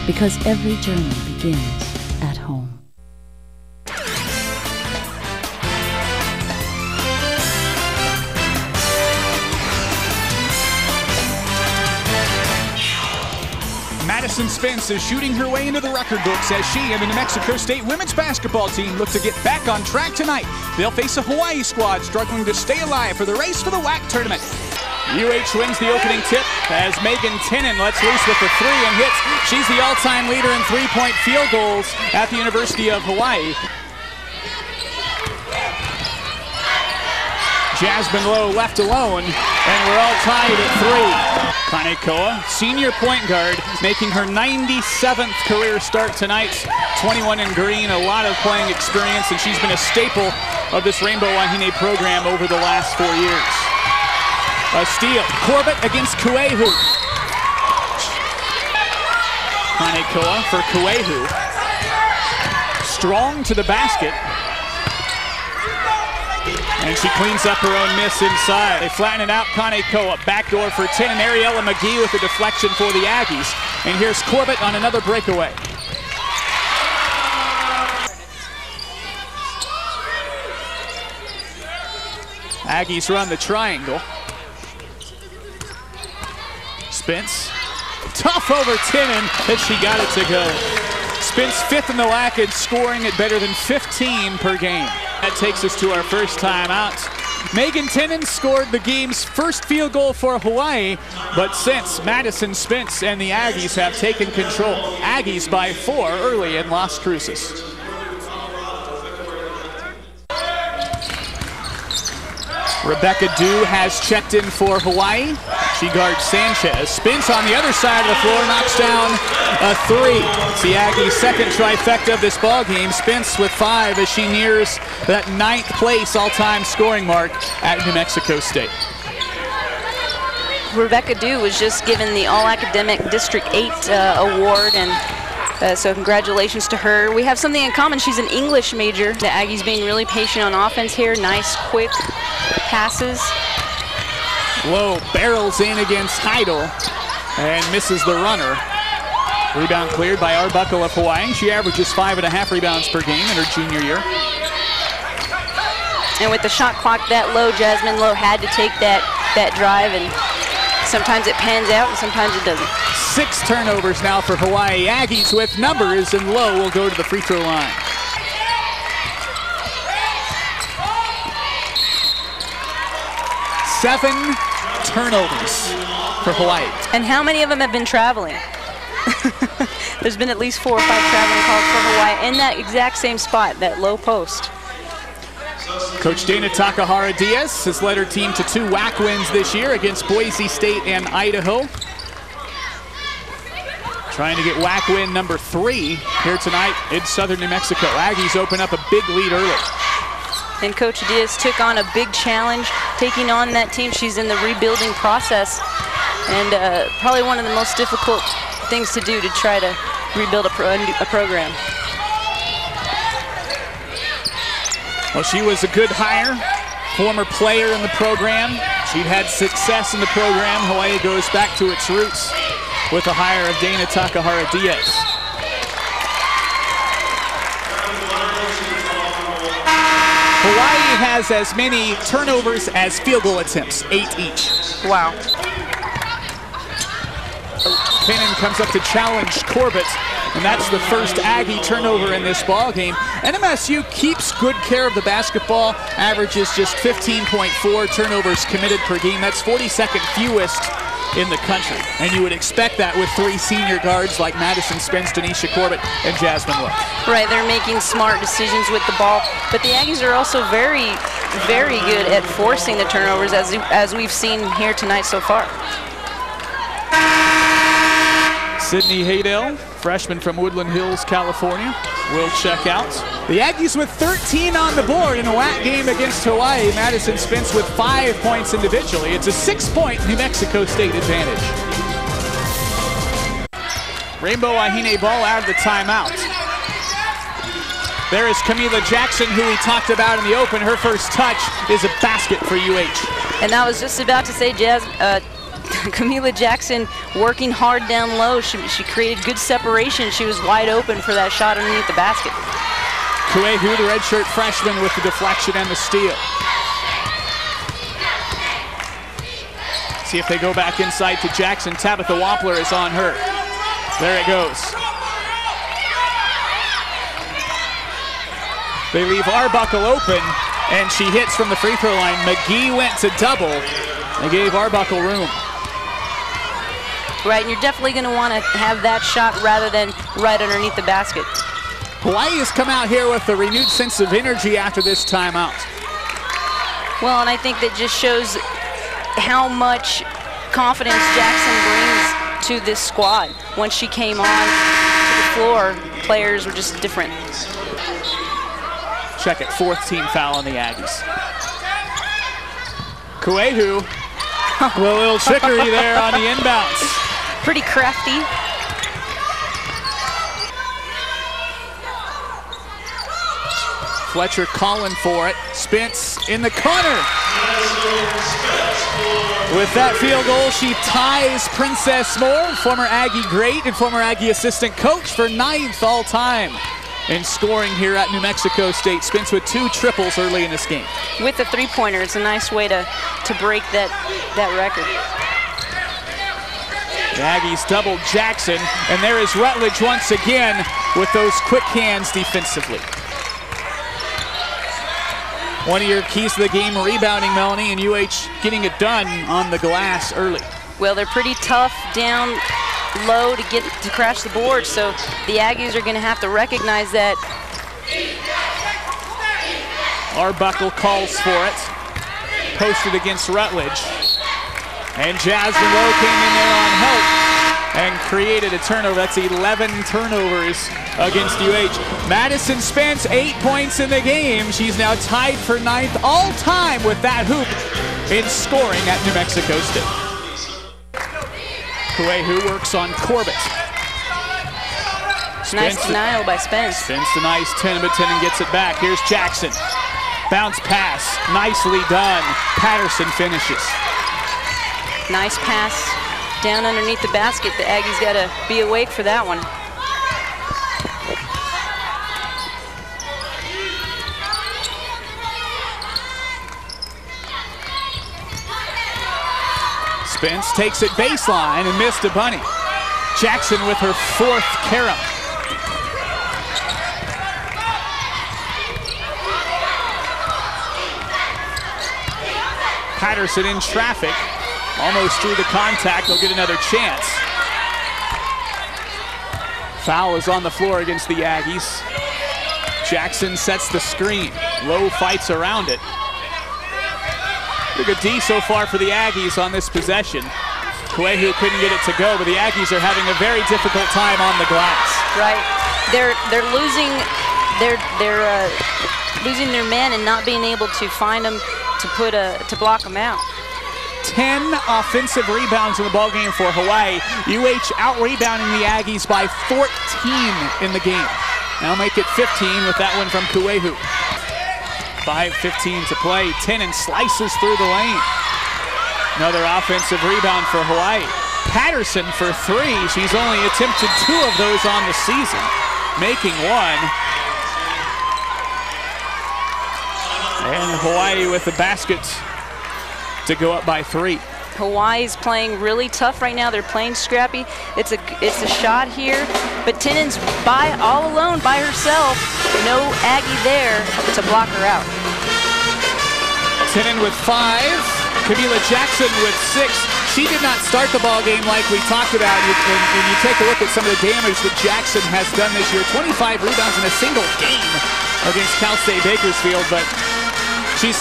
because every journey begins at home. Madison Spence is shooting her way into the record books as she and the New Mexico State women's basketball team look to get back on track tonight. They'll face a Hawaii squad struggling to stay alive for the race for the WAC tournament. UH wins the opening tip as Tinnin lets loose with the three and hits. She's the all-time leader in three-point field goals at the University of Hawaii. Jasmine Lowe left alone, and we're all tied at 3. Kanekoa, senior point guard, making her 97th career start tonight. 21 in green, a lot of playing experience, and she's been a staple of this Rainbow Wahine program over the last 4 years. A steal, Corbett against Kuehu. Kanekoa for Kuehu. Strong to the basket. And she cleans up her own miss inside. They flatten it out, Kanekoa, backdoor for Tinnin. Ariella McGee with the deflection for the Aggies. And here's Corbett on another breakaway. Aggies run the triangle. Spence, tough over Tinnin, and she got it to go. Spence 5th in the WAC and scoring at better than 15 per game. That takes us to our first timeout. Tinnin scored the game's first field goal for Hawaii, but since Madison Spence and the Aggies have taken control, Aggies by 4 early in Las Cruces. Rebecca Dew has checked in for Hawaii. She guards Sanchez. Spence on the other side of the floor, knocks down a 3. It's the Aggies' second trifecta of this ball game. Spence with 5 as she nears that 9th place all-time scoring mark at New Mexico State. Rebecca Dew was just given the All-Academic District 8 award, and so congratulations to her. We have something in common. She's an English major. The Aggies being really patient on offense here. Nice, quick passes. Lowe barrels in against Heidel and misses the runner. Rebound cleared by Arbuckle of Hawaii. She averages 5.5 rebounds per game in her junior year. And with the shot clock that low, Jasmine Lowe had to take that drive, and sometimes it pans out and sometimes it doesn't. 6 turnovers now for Hawaii. Aggies with numbers, and Lowe will go to the free throw line. Seven turnovers for Hawaii. And how many of them have been traveling? There's been at least 4 or 5 traveling calls for Hawaii in that exact same spot, that low post. Coach Dana Takahara-Dias has led her team to 2 WAC wins this year against Boise State and Idaho. Trying to get WAC win number 3 here tonight in southern New Mexico. Aggies open up a big lead early. And Coach Diaz took on a big challenge, taking on that team. She's in the rebuilding process, and probably one of the most difficult things to do to try to rebuild a program. Well, she was a good hire, former player in the program. She'd had success in the program. Hawaii goes back to its roots with the hire of Dana Takahara-Dias. Hawaii has as many turnovers as field goal attempts, 8 each. Wow. Tinnin comes up to challenge Corbett, and that's the first Aggie turnover in this ball game. NMSU keeps good care of the basketball, averages just 15.4 turnovers committed per game. That's 42nd fewest in the country, and you would expect that with 3 senior guards like Madison Spence, Denisha Corbett, and Jasmine Lowe. Right, they're making smart decisions with the ball, but the Aggies are also very, very good at forcing the turnovers, as we've seen here tonight so far. Sydney Haydell, freshman from Woodland Hills, California, will check out. The Aggies with 13 on the board in a WAC game against Hawaii. Madison Spence with 5 points individually. It's a 6-point New Mexico State advantage. Rainbow Wahine ball out of the timeout. There is Camila Jackson, who we talked about in the open. Her first touch is a basket for UH. And I was just about to say, Camila Jackson working hard down low. She created good separation. She was wide open for that shot underneath the basket. Kuehu, the redshirt freshman, with the deflection and the steal. See if they go back inside to Jackson. Tabitha Wampler is on her. There it goes. They leave Arbuckle open, and she hits from the free throw line. McGee went to double. They gave Arbuckle room. Right, and you're definitely going to want to have that shot rather than right underneath the basket. Hawaii has come out here with a renewed sense of energy after this timeout. Well, and I think that just shows how much confidence Jackson brings to this squad. Once she came on to the floor, players were just different. Check it, 4th team foul on the Aggies. Kuehu, a little trickery there on the inbounds. Pretty crafty. Fletcher calling for it. Spence in the corner. With that field goal, she ties Princess Moore, former Aggie great and former Aggie assistant coach, for 9th all time in scoring here at New Mexico State. Spence with 2 triples early in this game. With the three-pointer, it's a nice way to break that record. The Aggies double Jackson, and there is Rutledge once again with those quick hands defensively. One of your keys to the game, rebounding, Melanie, and UH getting it done on the glass early. Well, they're pretty tough down low to crash the board, so the Aggies are going to have to recognize that. Arbuckle calls for it. Posted against Rutledge. And Jasmine Lowe came in there on help and created a turnover. That's 11 turnovers against UH. Madison Spence, 8 points in the game. She's now tied for 9th all time with that hoop in scoring at New Mexico State. Kuehu works on Corbett. Nice denial by Spence. Spence denies Tinnin, but Tinnin gets it back. Here's Jackson. Bounce pass, nicely done. Patterson finishes. Nice pass down underneath the basket. The Aggies got to be awake for that one. Spence takes it baseline and missed a bunny. Jackson with her 4th carom. Patterson in traffic. Almost through the contact, they'll get another chance. Foul is on the floor against the Aggies. Jackson sets the screen. Lowe fights around it. Pretty good D so far for the Aggies on this possession. Kuehu couldn't get it to go, but the Aggies are having a very difficult time on the glass. Right, they're losing losing their men and not being able to find them to block them out. 10 offensive rebounds in the ballgame for Hawaii. UH out-rebounding the Aggies by 14 in the game. Now make it 15 with that one from Kuehu. 5:15 to play. Tinnin slices through the lane. Another offensive rebound for Hawaii. Patterson for 3. She's only attempted 2 of those on the season, making 1. And Hawaii with the basket to go up by 3. Hawaii's playing really tough right now. They're playing scrappy. It's a shot here, but Tinnen's all alone by herself. No Aggie there to block her out. Tinnin with 5. Camila Jackson with 6. She did not start the ball game like we talked about, and you take a look at some of the damage that Jackson has done this year. 25 rebounds in a single game against Cal State Bakersfield, but she's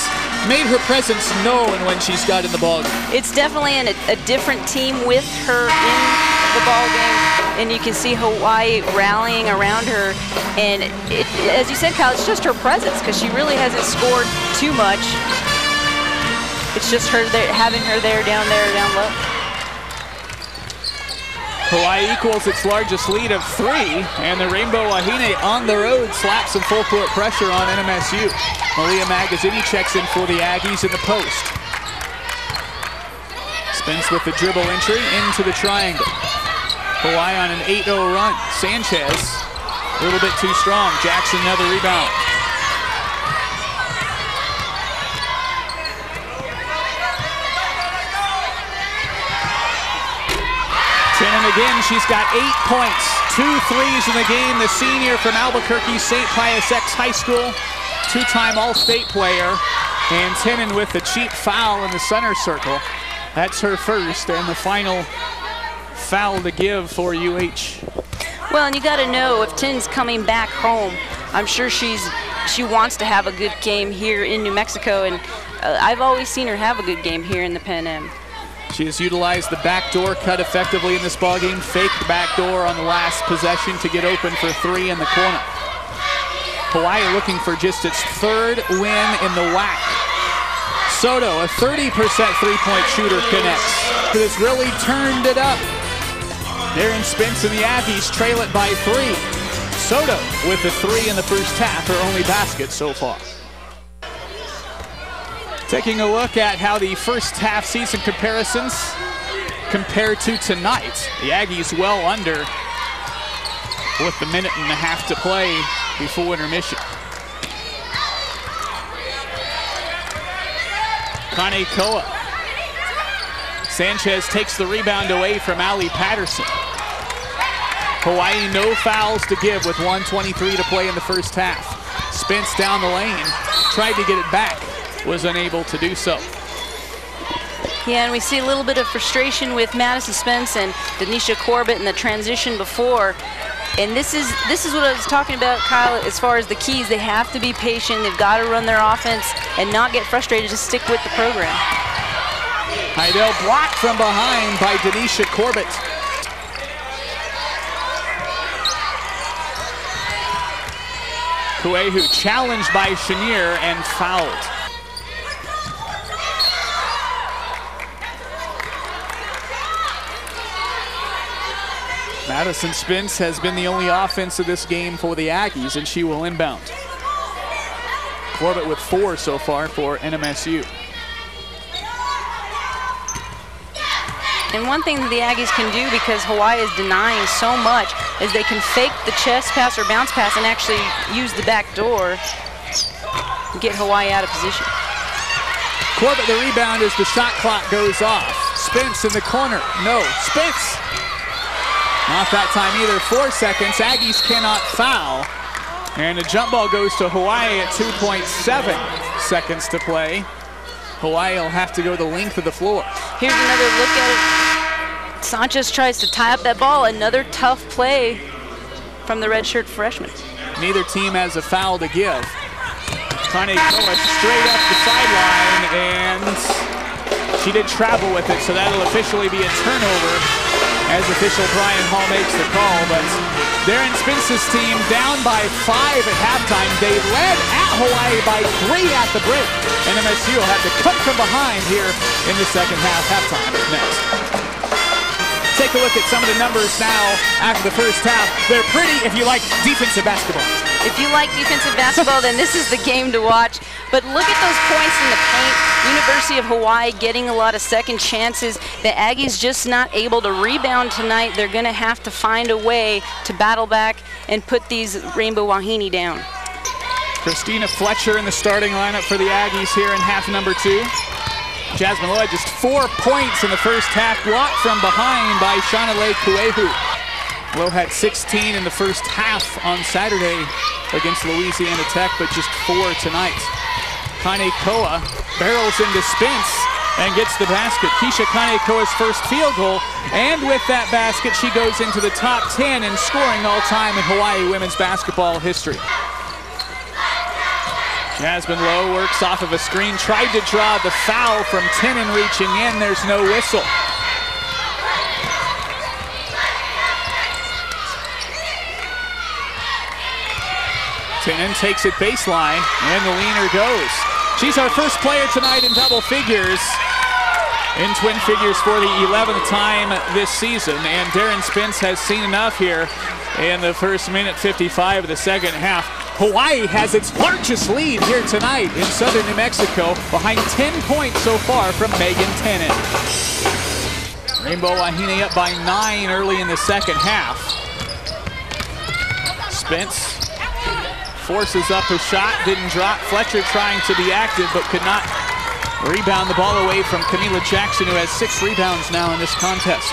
made her presence known when she's got in the ball game. It's definitely a different team with her in the ball game, and you can see Hawaii rallying around her. And as you said, Kyle, it's just her presence, because she really hasn't scored too much. It's just her there, having her down low. Hawaii equals its largest lead of 3, and the Rainbow Wahine on the road slaps some full court pressure on NMSU. Malia Magazzini checks in for the Aggies in the post. Spence with the dribble entry into the triangle. Hawaii on an 8-0 run. Sanchez, a little bit too strong. Jackson, another rebound. Tinnin again, she's got 8 points, 2 threes in the game. The senior from Albuquerque St. Pius X High School, 2-time All-State player. And Tinnin with the cheap foul in the center circle. That's her first and the final foul to give for UH. Well, and you got to know if Tinnin's coming back home, I'm sure she wants to have a good game here in New Mexico, and I've always seen her have a good game here in the Pan Am. She has utilized the backdoor cut effectively in this ballgame. Faked backdoor on the last possession to get open for 3 in the corner. Hawaii looking for just its 3rd win in the WAC. Soto, a 30% three-point shooter, connects. Has really turned it up. Darren Spence and the Aggies trail it by 3. Soto with the 3 in the first half, her only basket so far. Taking a look at how the first half season comparisons compare to tonight. The Aggies well under with the 1.5 minutes to play before intermission. Kanekoa. Sanchez takes the rebound away from Allie Patterson. Hawaii no fouls to give with 1:23 to play in the first half. Spence down the lane, tried to get it back, was unable to do so. Yeah, and we see a little bit of frustration with Madison Spence and Denisha Corbett in the transition before. And this is what I was talking about, Kyle, as far as the keys. They have to be patient. They've got to run their offense and not get frustrated, just stick with the program. Heidel blocked from behind by Denisha Corbett. Kuehu challenged by Chenier and fouled. Madison Spence has been the only offense of this game for the Aggies, and she will inbound. Corbett with 4 so far for NMSU. And one thing that the Aggies can do, because Hawaii is denying so much, is they can fake the chest pass or bounce pass and actually use the back door and get Hawaii out of position. Corbett the rebound as the shot clock goes off. Spence in the corner. No, Spence. Not that time either. 4 seconds. Aggies cannot foul. And the jump ball goes to Hawaii at 2.7 seconds to play. Hawaii will have to go the length of the floor. Here's another look at it. Sanchez tries to tie up that ball. Another tough play from the redshirt freshman. Neither team has a foul to give. Kanekoa straight up the sideline, and she did travel with it, so that'll officially be a turnover as official Brian Hall makes the call. But Darren Spence's team down by 5 at halftime. They led at Hawaii by 3 at the break. And MSU will have to come from behind here in the second half. Halftime is next. Take a look at some of the numbers now after the first half. They're pretty if you like defensive basketball. If you like defensive basketball, then this is the game to watch. But look at those points in the paint. University of Hawaii getting a lot of second chances. The Aggies just not able to rebound tonight. They're going to have to find a way to battle back and put these Rainbow Wahine down. Christina Fletcher in the starting lineup for the Aggies here in half number 2. Jasmine Lloyd just 4 points in the first half, blocked from behind by Shonalei Kuehu. Lowe had 16 in the first half on Saturday against Louisiana Tech, but just 4 tonight. Kanekoa barrels into Spence and gets the basket. Keisha Kanekoa's first field goal, and with that basket, she goes into the top 10 in scoring all time in Hawaii women's basketball history. Jasmine Lowe works off of a screen, tried to draw the foul from Tinnin reaching in. There's no whistle. Tinnin takes it baseline, and the leaner goes. She's our first player tonight in double figures, in twin figures for the 11th time this season. And Darren Spence has seen enough here in the first minute 55 of the second half. Hawaii has its largest lead here tonight in southern New Mexico, behind 10 points so far from Megan Tinnin. Rainbow Wahine up by 9 early in the second half. Spence forces up a shot, didn't drop. Fletcher trying to be active, but could not rebound the ball away from Camila Jackson, who has 6 rebounds now in this contest.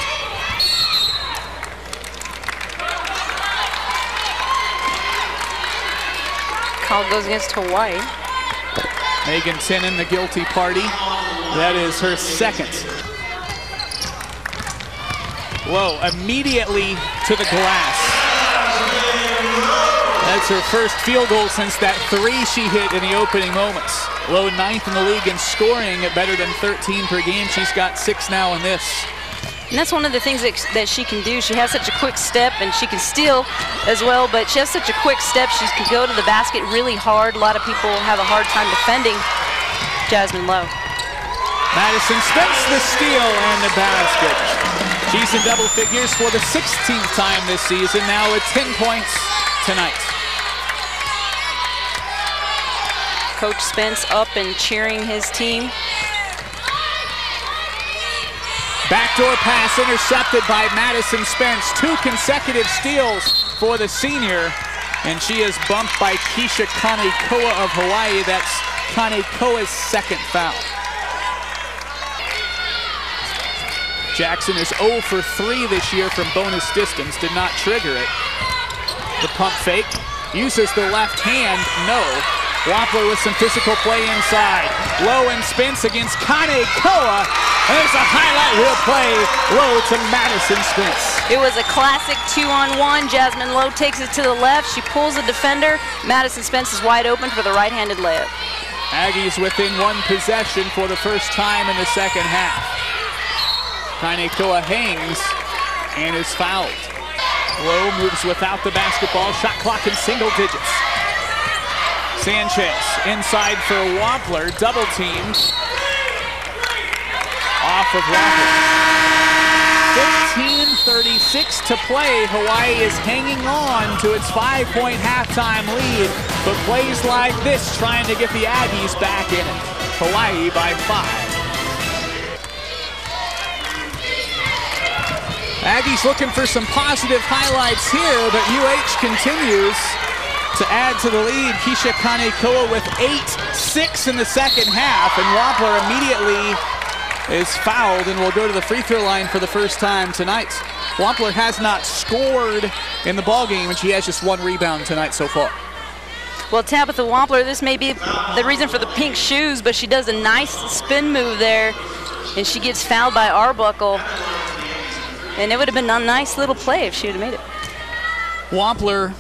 Call goes against Hawaii. Megan Tinnin, the guilty party. That is her second. Low immediately to the glass. That's her first field goal since that 3 she hit in the opening moments. Low 9th in the league in scoring at better than 13 per game. She's got 6 now in this. And that's one of the things that she can do. She has such a quick step, and she can steal as well, but she has such a quick step. She can go to the basket really hard. A lot of people have a hard time defending Jasmine Lowe. Madison Spence, the steal and the basket. She's in double figures for the 16th time this season, now with 10 points tonight. Coach Spence up and cheering his team. Backdoor pass intercepted by Madison Spence. 2 consecutive steals for the senior. And she is bumped by Keisha Kanekoa of Hawaii. That's Kanekoa's second foul. Jackson is 0 for 3 this year from bonus distance. Did not trigger it. The pump fake. Uses the left hand. No. Wampler with some physical play inside. Lowe and Spence against Kanekoa. And there's a highlight reel play. Lowe to Madison Spence. It was a classic 2-on-1. Jasmine Lowe takes it to the left. She pulls the defender. Madison Spence is wide open for the right-handed layup. Aggies within 1 possession for the first time in the second half. Kanekoa hangs and is fouled. Lowe moves without the basketball. Shot clock in single digits. Sanchez inside for Wampler, double teamed. Off of Wampler. 15:36 to play. Hawaii is hanging on to its 5-point halftime lead, but plays like this trying to get the Aggies back in it. Hawaii by 5. Aggies looking for some positive highlights here, but UH continues to add to the lead. Keisha Kanekoa with 8-6 in the second half, and Wampler immediately is fouled and will go to the free throw line for the first time tonight. Wampler has not scored in the ballgame, and she has just 1 rebound tonight so far. Well, Tabitha Wampler, this may be the reason for the pink shoes, but she does a nice spin move there, and she gets fouled by Arbuckle. And it would have been a nice little play if she would have made it. Wampler,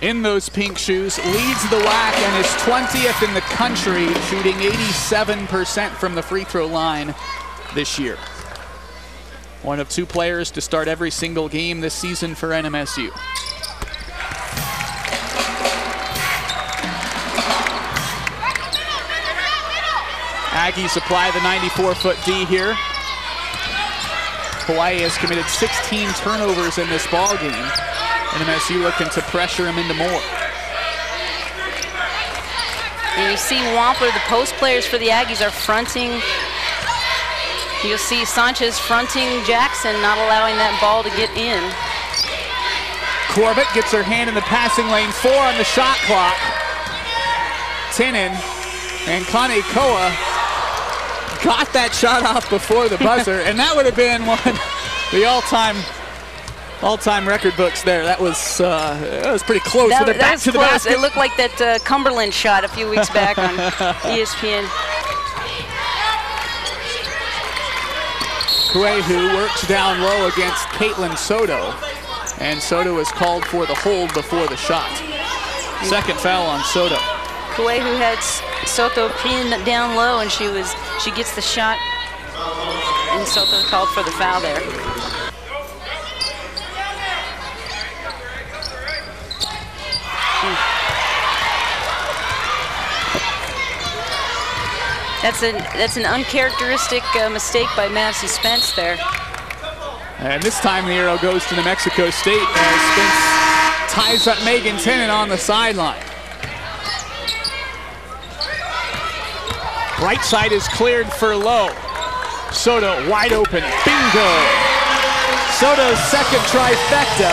in those pink shoes, leads the WAC and is 20th in the country, shooting 87% from the free throw line this year. One of 2 players to start every single game this season for NMSU. Aggies apply the 94-foot D here. Hawaii has committed 16 turnovers in this ball game. NMSU looking to pressure him into more. And you see Wampler, the post players for the Aggies are fronting. You'll see Sanchez fronting Jackson, not allowing that ball to get in. Corbett gets her hand in the passing lane, 4 on the shot clock. Tinnin and Kanekoa got that shot off before the buzzer, and that would have been one of the all-time record books there. That was pretty close. That Back was to the close. basket. It looked like that Cumberland shot a few weeks back on ESPN. Kuehu works down low against Caitlin Soto, and Soto is called for the hold before the shot. Second foul on Soto. Kuehu had Soto pinned down low, and she gets the shot, and Soto called for the foul there. That's an uncharacteristic mistake by Madison Spence there. And this time the arrow goes to New Mexico State as Spence ties up Megan Tinnin on the sideline. Right side is cleared for Lowe. Soto wide open, bingo! Soto's second trifecta.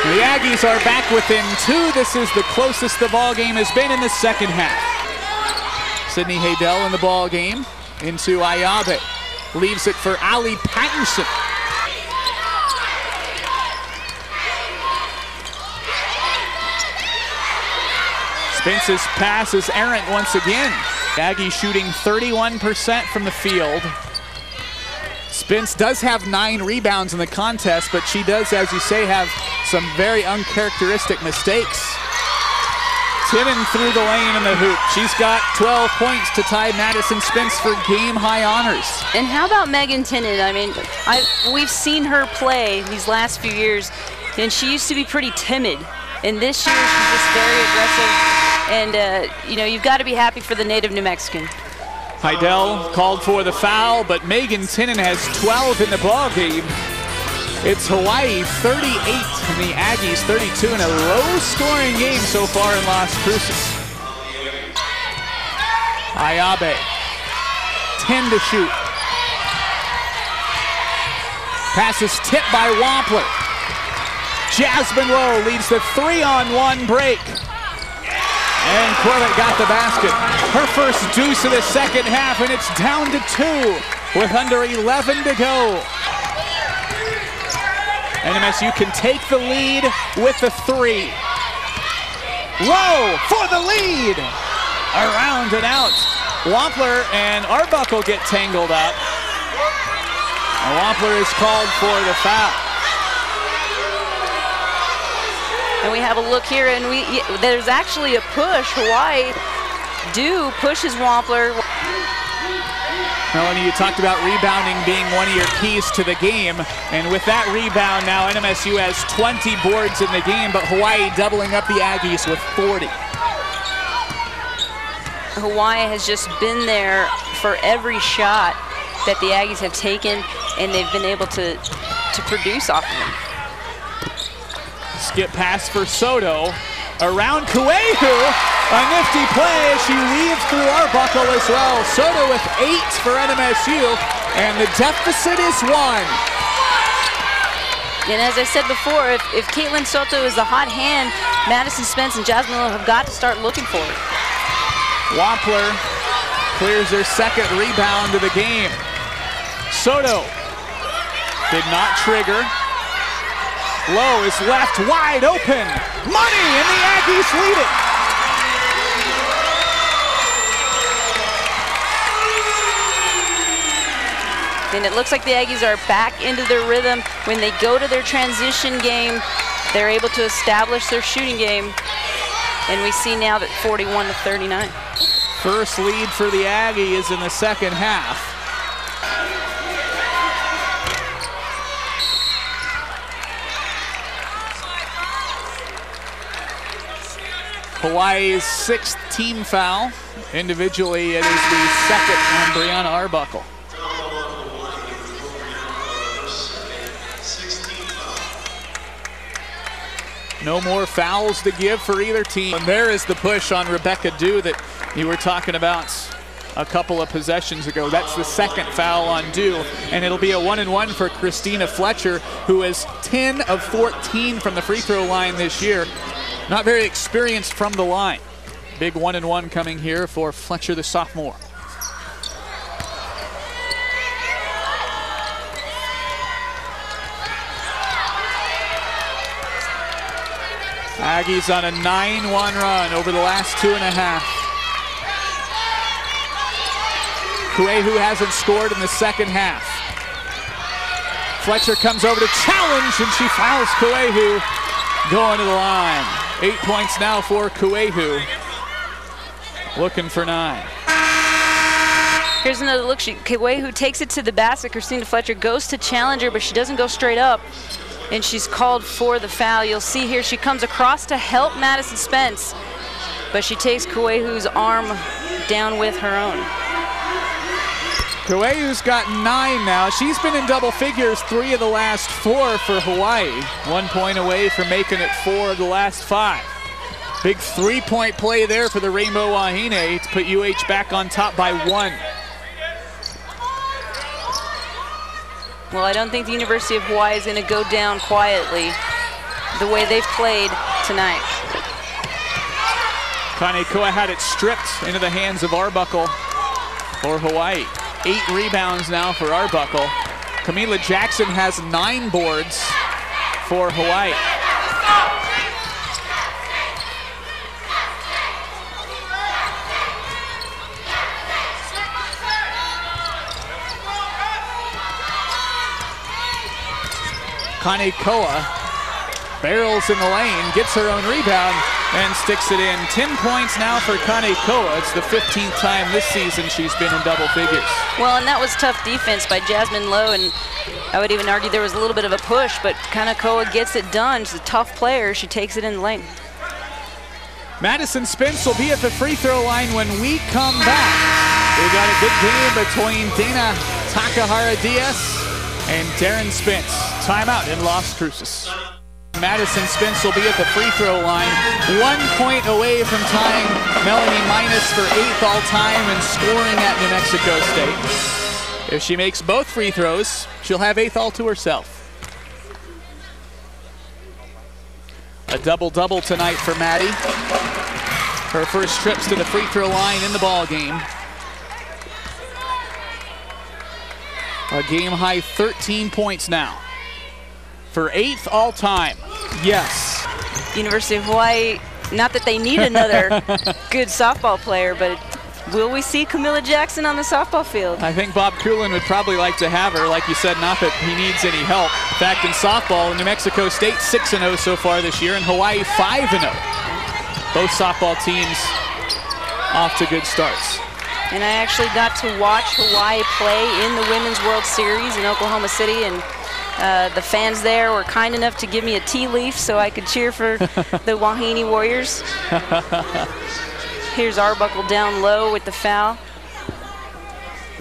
The Aggies are back within 2. This is the closest the ball game has been in the second half. Sydney Haydell in the ball game into Ayabe. Leaves it for Ali Patterson. Spence's pass is errant once again. Aggie shooting 31% from the field. Spence does have 9 rebounds in the contest, but she does, as you say, have some very uncharacteristic mistakes. Tinnin through the lane in the hoop. She's got 12 points to tie Madison Spence for game-high honors. And how about Megan Tinnin? I mean, we've seen her play these last few years, and she used to be pretty timid. And this year, she's just very aggressive. And, you know, you've got to be happy for the native New Mexican. Haydell called for the foul, but Megan Tinnin has 12 in the ball game. It's Hawaii 38 and the Aggies 32 in a low-scoring game so far in Las Cruces. Ayabe, 10 to shoot. Pass is tipped by Wampler. Jasmine Lowe leads the 3-on-1 break. And Corlett got the basket. Her first deuce of the second half, and it's down to 2 with under 11 to go. NMSU can take the lead with the 3. Lowe for the lead. Around and out. Wampler and Arbuckle get tangled up. And Wampler is called for the foul. And we have a look here, and there's actually a push. Hawaii pushes Wampler. Melanie, you talked about rebounding being one of your keys to the game. And with that rebound now, NMSU has 20 boards in the game, but Hawaii doubling up the Aggies with 40. Hawaii has just been there for every shot that the Aggies have taken, and they've been able to produce off of them. Skip pass for Soto. Around Kuehu. A nifty play. She weaves through Arbuckle as well. Soto with 8 for NMSU, and the deficit is 1. And as I said before, if Caitlin Soto is the hot hand, Madison Spence and Jasmine Lowe have got to start looking for it. Wampler clears their second rebound of the game. Soto did not trigger. Lowe is left wide open. Money, and the Aggies lead it. And it looks like the Aggies are back into their rhythm. When they go to their transition game, they're able to establish their shooting game. And we see now that 41 to 39. First lead for the Aggie is in the second half. Hawaii's 6th team foul. Individually, it is the second on Brianna Arbuckle. No more fouls to give for either team. And there is the push on Rebecca Dew that you were talking about a couple of possessions ago. That's the second foul on Dew, and it'll be a 1-and-1 for Christina Fletcher, who is 10 of 14 from the free throw line this year. Not very experienced from the line. Big 1-and-1 coming here for Fletcher, the sophomore. Aggies on a 9-1 run over the last 2.5. Kuehu hasn't scored in the second half. Fletcher comes over to challenge, and she fouls Kuehu going to the line. 8 points now for Kuehu. Looking for 9. Here's another look. Kuehu takes it to the basket. Christina Fletcher goes to challenge her, but she doesn't go straight up. And she's called for the foul. You'll see here she comes across to help Madison Spence, but she takes Kuehu's arm down with her own. Kuehu's got 9 now. She's been in double figures 3 of the last 4 for Hawaii. 1 point away from making it 4 of the last 5. Big 3-point play there for the Rainbow Wahine to put UH back on top by 1. Well, I don't think the University of Hawaii is going to go down quietly the way they've played tonight. Kanekoa had it stripped into the hands of Arbuckle for Hawaii. 8 rebounds now for Arbuckle. Camila Jackson has 9 boards for Hawaii. Kanekoa barrels in the lane, gets her own rebound, and sticks it in. 10 points now for Kanekoa. It's the 15th time this season she's been in double figures. Well, and that was tough defense by Jasmine Lowe, and I would even argue there was a little bit of a push, but Kanekoa gets it done. She's a tough player. She takes it in the lane. Madison Spence will be at the free throw line when we come back. We got a good game between Dana Takahara-Dias and Darren Spence. Timeout in Las Cruces. Madison Spence will be at the free throw line, 1 point away from tying Melanie Minus for 8th all-time and scoring at New Mexico State. If she makes both free throws, she'll have 8th all to herself. A double-double tonight for Maddie. Her first trips to the free throw line in the ball game. A game-high 13 points now. For 8th all-time. Yes. University of Hawaii, not that they need another good softball player, but will we see Camila Jackson on the softball field? I think Bob Coolin would probably like to have her. Like you said, not that he needs any help. In fact, in softball, New Mexico State 6-0 so far this year, and Hawaii 5-0. Both softball teams off to good starts. And I actually got to watch Hawaii play in the Women's World Series in Oklahoma City, and the fans there were kind enough to give me a tea leaf so I could cheer for the Wahine Warriors. Here's Arbuckle down low with the foul.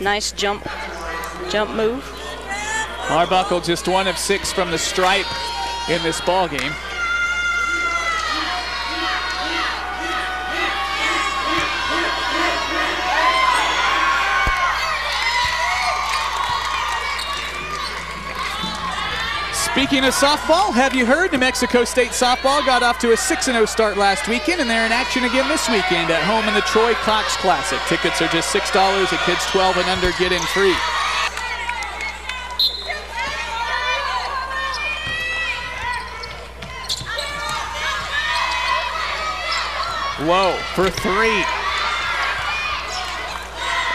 Nice jump move. Arbuckle just 1 of 6 from the stripe in this ball game. Speaking of softball, have you heard? New Mexico State softball got off to a 6-0 start last weekend, and they're in action again this weekend at home in the Troy Cox Classic. Tickets are just $6 at kids 12 and under get in free. Low for 3.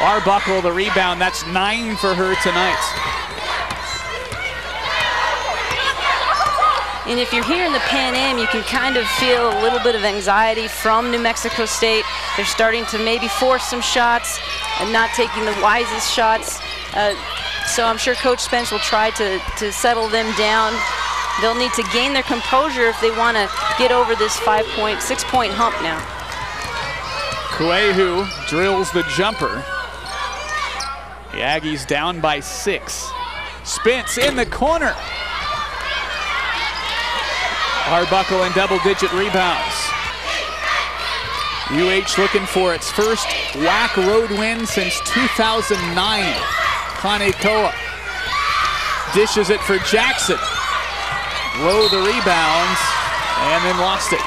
Arbuckle the rebound. That's 9 for her tonight. And if you're here in the Pan Am, you can kind of feel a little bit of anxiety from New Mexico State. They're starting to maybe force some shots and not taking the wisest shots. So I'm sure Coach Spence will try to settle them down. They'll need to gain their composure if they want to get over this 6-point hump now. Kuehu drills the jumper. The Aggies down by 6. Spence in the corner. Arbuckle in double-digit rebounds. UH looking for its first WAC road win since 2009. Kanekoa dishes it for Jackson. Low the rebounds and then lost it.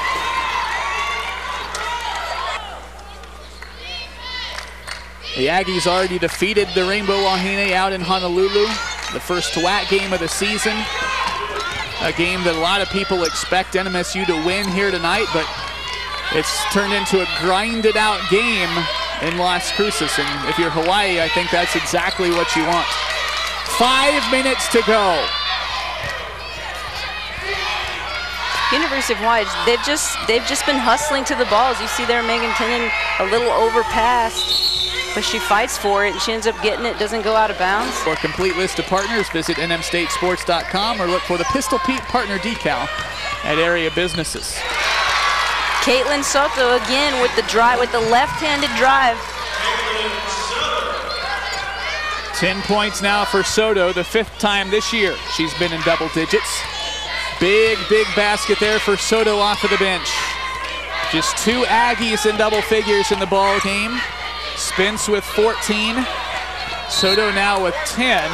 The Aggies already defeated the Rainbow Wahine out in Honolulu. The first WAC game of the season. A game that a lot of people expect NMSU to win here tonight, but it's turned into a grinded out game in Las Cruces. And if you're Hawaii, I think that's exactly what you want. 5 minutes to go. University of Hawaii, they've just been hustling to the ball. As you see there, Megan Tinnin a little overpassed, but she fights for it and she ends up getting it, doesn't go out of bounds. For a complete list of partners, visit nmstatesports.com or look for the Pistol Pete partner decal at area businesses. Caitlin Soto again with the drive, with the left-handed drive. 10 points now for Soto, the 5th time this year she's been in double digits. Big basket there for Soto off of the bench. Just 2 Aggies in double figures in the ball game. Spence with 14. Soto now with 10.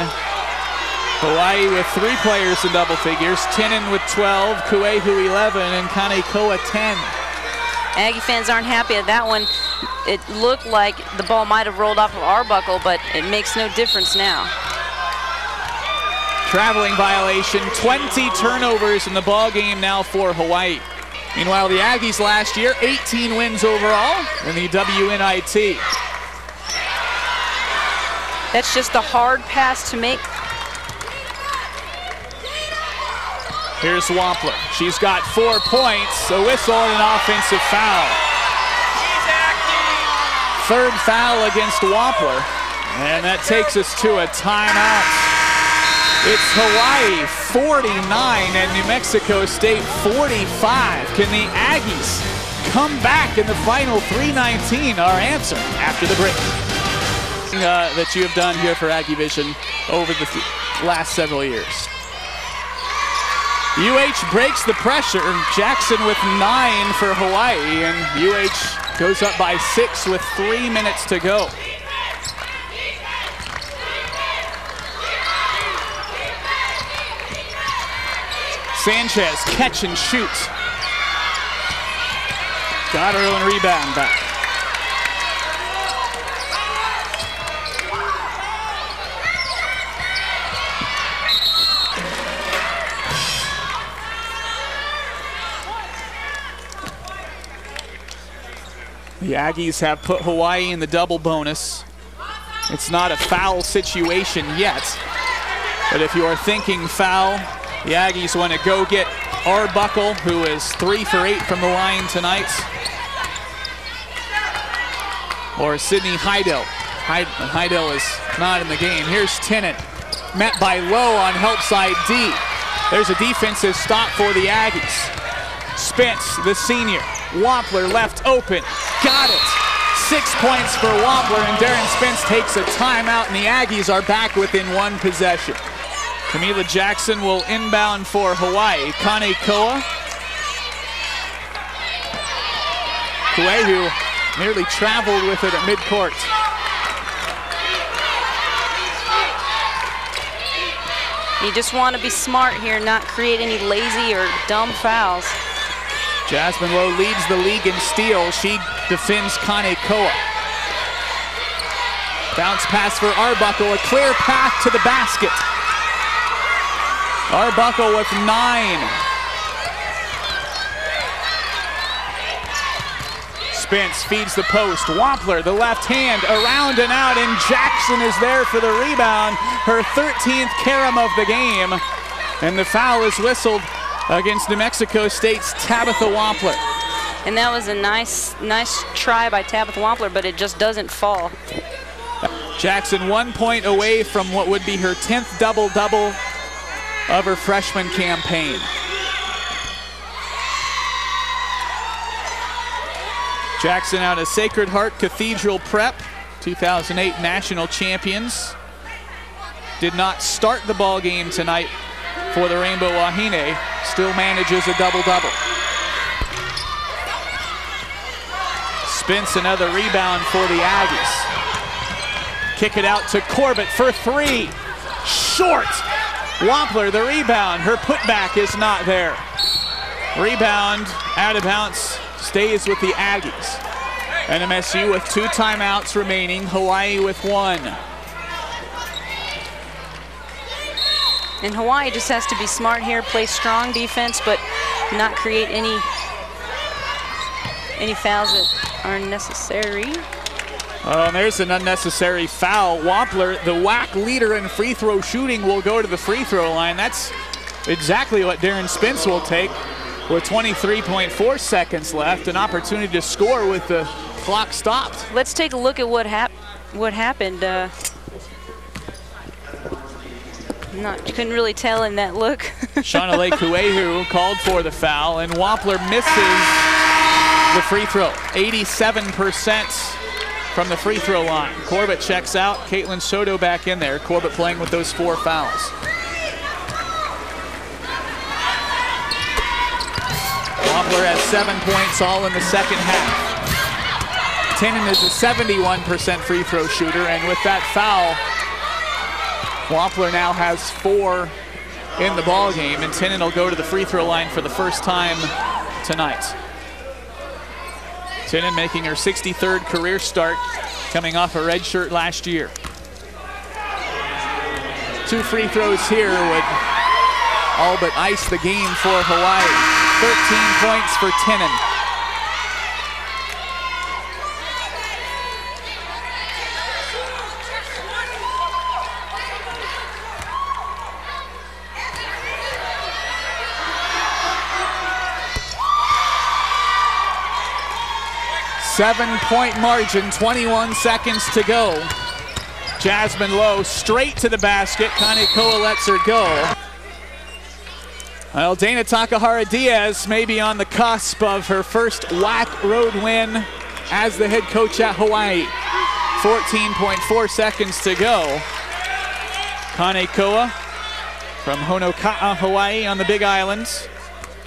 Hawaii with 3 players in double figures. Tinnin with 12, Kuehu 11, and Kanekoa 10. Aggie fans aren't happy at that one. It looked like the ball might have rolled off of Arbuckle, but it makes no difference now. Traveling violation, 20 turnovers in the ball game now for Hawaii. Meanwhile, the Aggies last year, 18 wins overall in the WNIT. That's just a hard pass to make. Here's Wampler. She's got 4 points, a whistle and an offensive foul. Third foul against Wampler, and that takes us to a timeout. It's Hawaii 49 and New Mexico State 45. Can the Aggies come back in the final 3:19? Our answer after the break. That you have done here for Aggie Vision over the last several years. UH breaks the pressure. Jackson with 9 for Hawaii, and UH goes up by 6 with 3 minutes to go. Sanchez, catch and shoot. Got her own rebound back. The Aggies have put Hawaii in the double bonus. It's not a foul situation yet, but if you are thinking foul, the Aggies want to go get Arbuckle, who is 3 for 8 from the line tonight, or Sydney Heidel. Heidel is not in the game. Here's Tinnin, met by Lowe on help side D. There's a defensive stop for the Aggies. Spence, the senior. Wampler left open. Got it. 6 points for Wampler, and Darren Spence takes a timeout, and the Aggies are back within 1 possession. Camila Jackson will inbound for Hawaii. Kanekoa. Kuehu nearly traveled with it at midcourt. You just want to be smart here, not create any lazy or dumb fouls. Jasmine Lowe leads the league in steals. She defends Kanekoa. Bounce pass for Arbuckle, a clear path to the basket. Arbuckle with 9. Spence feeds the post. Wampler, the left hand, around and out, and Jackson is there for the rebound. Her 13th carom of the game. And the foul is whistled against New Mexico State's Tabitha Wampler. And that was a nice try by Tabitha Wampler, but it just doesn't fall. Jackson 1 point away from what would be her 10th double-double of her freshman campaign. Jackson out of Sacred Heart Cathedral Prep, 2008 national champions. Did not start the ball game tonight for the Rainbow Wahine, still manages a double-double. Spence another rebound for the Aggies. Kick it out to Corbett for 3. Short. Wampler the rebound. Her putback is not there. Rebound out of bounds, stays with the Aggies. NMSU with 2 timeouts remaining, Hawaii with 1. And Hawaii just has to be smart here, play strong defense, but not create any fouls that are necessary. Oh, and there's an unnecessary foul. Wampler, the WAC leader in free throw shooting, will go to the free throw line. That's exactly what Darren Spence will take with 23.4 seconds left. An opportunity to score with the clock stopped. Let's take a look at what happened. Couldn't really tell in that look. Shaunalei Kuehu called for the foul, and Wampler misses the free throw. 87% from the free throw line. Corbett checks out. Caitlin Soto back in there. Corbett playing with those 4 fouls. Wampler has 7 points all in the second half. Tinnin is a 71% free throw shooter, and with that foul, Wampler now has 4 in the ball game, and Tinnin will go to the free throw line for the first time tonight. Tinnin making her 63rd career start, coming off a red shirt last year. 2 free throws here would all but ice the game for Hawaii. 13 points for Tinnin. Seven-point margin, 21 seconds to go. Jasmine Lowe straight to the basket. Kanekoa lets her go. Well, Dana Takahara-Dias may be on the cusp of her first WAC road win as the head coach at Hawaii. 14.4 seconds to go. Kanekoa from Honoka'a, Hawaii on the Big Island,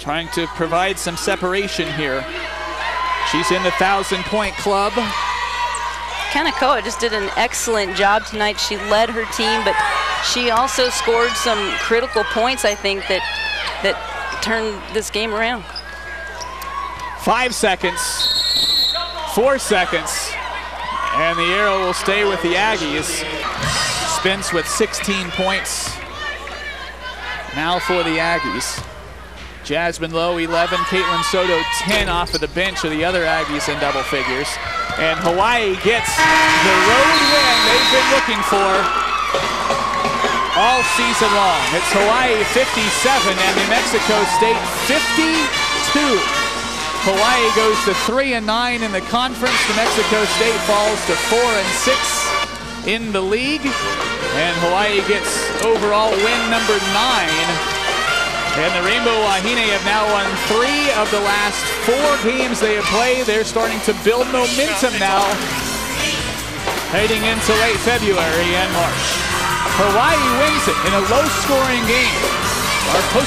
trying to provide some separation here. She's in the 1,000-point club. Kanekoa just did an excellent job tonight. She led her team, but she also scored some critical points, I think, that turned this game around. 5 seconds, 4 seconds, and the arrow will stay with the Aggies. Spence with 16 points now for the Aggies. Jasmine Lowe, 11, Caitlin Soto, 10 off of the bench of the other Aggies in double figures. And Hawaii gets the road win they've been looking for all season long. It's Hawaii 57 and New Mexico State 52. Hawaii goes to 3-9 in the conference. New Mexico State falls to 4-6 in the league. And Hawaii gets overall win number 9. And the Rainbow Wahine have now won 3 of the last 4 games they have played. They're starting to build momentum now, heading into late February and March. Hawaii wins it in a low-scoring game. Our post